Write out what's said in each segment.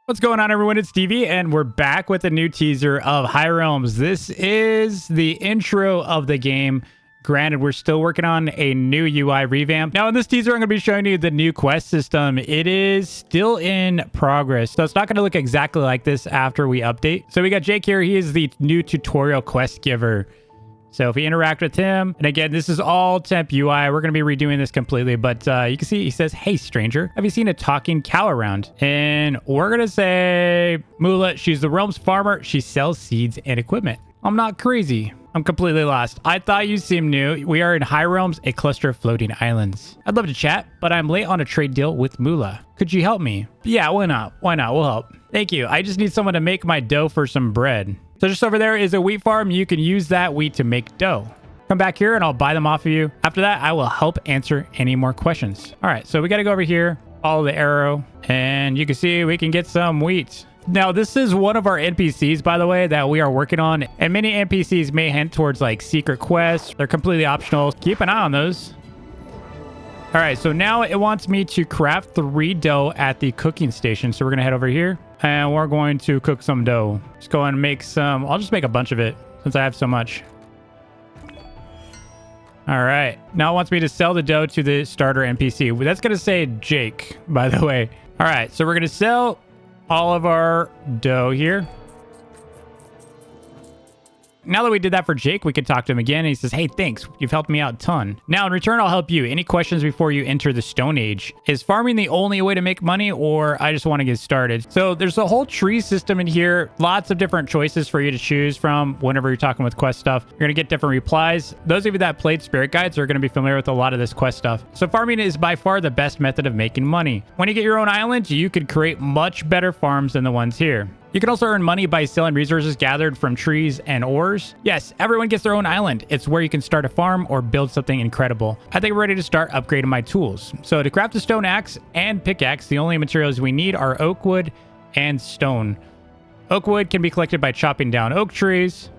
What's going on, everyone? It's Stevie, and we're back with a new teaser of High Realms. This is the intro of the game. Granted, we're still working on a new UI revamp. Now, in this teaser, I'm going to be showing you the new quest system. It is still in progress, so it's not going to look exactly like this after we update. So we got Jake here. He is the new tutorial quest giver. So if we interact with him, and again, this is all temp UI. We're going to be redoing this completely, but you can see he says, "Hey, stranger, have you seen a talking cow around?" And we're going to say, "Mula, she's the realm's farmer. She sells seeds and equipment." I'm not crazy. I'm completely lost. I thought you seemed new. We are in High Realms, a cluster of floating islands. I'd love to chat, but I'm late on a trade deal with Mula. Could you help me? Yeah, why not? Why not? We'll help. Thank you. I just need someone to make my dough for some bread. So just over there is a wheat farm. You can use that wheat to make dough. Come back here and I'll buy them off of you. After that, I will help answer any more questions. All right, so we got to go over here, follow the arrow, and you can see we can get some wheat. Now, this is one of our NPCs, by the way, that we are working on. And many NPCs may hint towards like secret quests. They're completely optional. Keep an eye on those. All right, so now it wants me to craft 3 dough at the cooking station. So we're going to head over here and we're going to cook some dough. Just go and make some. I'll just make a bunch of it since I have so much. All right, now it wants me to sell the dough to the starter NPC. That's going to say Jake, by the way. All right, so we're going to sell all of our dough here. Now that we did that for Jake, we can talk to him again. And he says, "Hey, thanks. You've helped me out a ton. Now, in return, I'll help you. Any questions before you enter the Stone Age? Is farming the only way to make money, or I just want to get started?" So there's a whole tree system in here. Lots of different choices for you to choose from whenever you're talking with quest stuff. You're going to get different replies. Those of you that played Spirit Guides are going to be familiar with a lot of this quest stuff. So farming is by far the best method of making money. When you get your own island, you could create much better farms than the ones here. You can also earn money by selling resources gathered from trees and ores. Yes, everyone gets their own island. It's where you can start a farm or build something incredible. I think I'm ready to start upgrading my tools. So to craft a stone axe and pickaxe, the only materials we need are oak wood and stone. Oak wood can be collected by chopping down oak trees,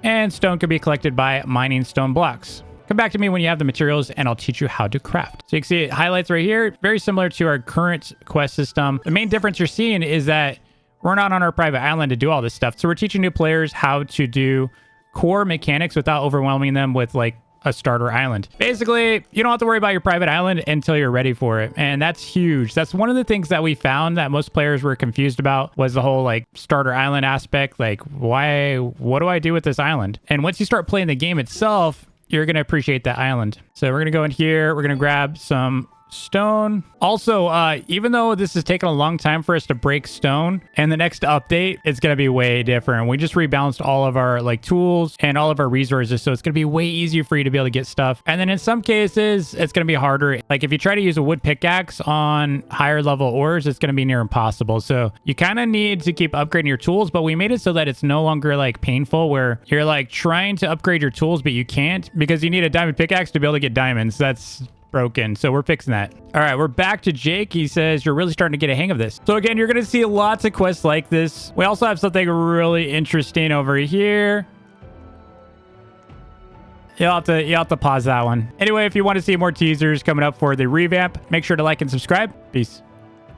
and stone can be collected by mining stone blocks. Come back to me when you have the materials and I'll teach you how to craft. So you can see it highlights right here. Very similar to our current quest system. The main difference you're seeing is that we're not on our private island to do all this stuff. So we're teaching new players how to do core mechanics without overwhelming them with like a starter island. Basically, you don't have to worry about your private island until you're ready for it. And that's huge. That's one of the things that we found that most players were confused about, was the whole like starter island aspect. Like, what do I do with this island? And once you start playing the game itself, you're going to appreciate that island. So we're going to go in here. We're going to grab some stone. Also, even though this has taken a long time for us to break stone, and the next update, it's going to be way different. We just rebalanced all of our like tools and all of our resources, so it's going to be way easier for you to be able to get stuff. And then in some cases, it's going to be harder. Like if you try to use a wood pickaxe on higher level ores, it's going to be near impossible. So you kind of need to keep upgrading your tools, but we made it so that it's no longer like painful where you're like trying to upgrade your tools, but you can't because you need a diamond pickaxe to be able to get diamonds. That's broken. So we're fixing that. All right, we're back to Jake. He says, "You're really starting to get a hang of this." So again, you're going to see lots of quests like this. We also have something really interesting over here. You'll have to pause that one. Anyway, if you want to see more teasers coming up for the revamp, make sure to like and subscribe. Peace.